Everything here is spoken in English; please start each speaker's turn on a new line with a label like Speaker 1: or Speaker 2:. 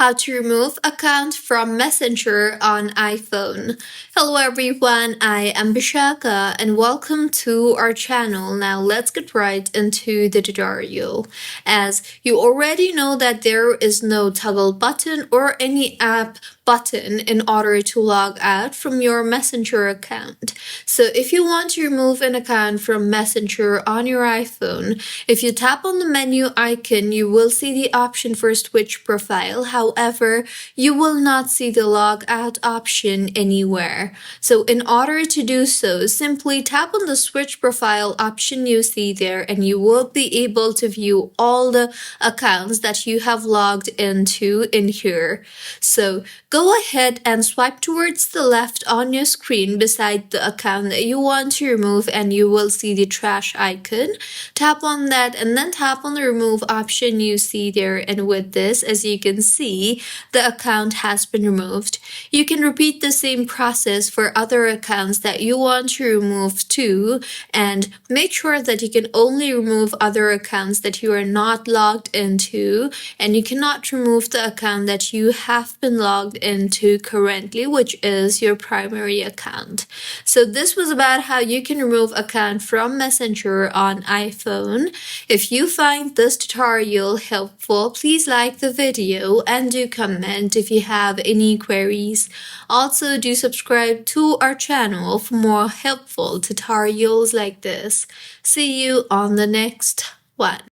Speaker 1: How to remove account from Messenger on iPhone. Hello everyone, I am Bishaka and welcome to our channel. Now let's get right into the tutorial. As you already know that there is no toggle button or any app button in order to log out from your Messenger account. So if you want to remove an account from Messenger on your iPhone, if you tap on the menu icon, you will see the option for switch profile. However, you will not see the log out option anywhere. So in order to do so, simply tap on the switch profile option you see there and you will be able to view all the accounts that you have logged into in here. So go ahead and swipe towards the left on your screen beside the account that you want to remove and you will see the trash icon. Tap on that and then tap on the remove option you see there, and with this, as you can see, the account has been removed. You can repeat the same process for other accounts that you want to remove too, and make sure that you can only remove other accounts that you are not logged into, and you cannot remove the account that you have been logged into currently, which is your primary account. So this was about how you can remove account from Messenger on iPhone. If you find this tutorial helpful, please like the video and do comment if you have any queries. Also, do subscribe to our channel for more helpful tutorials like this. See you on the next one.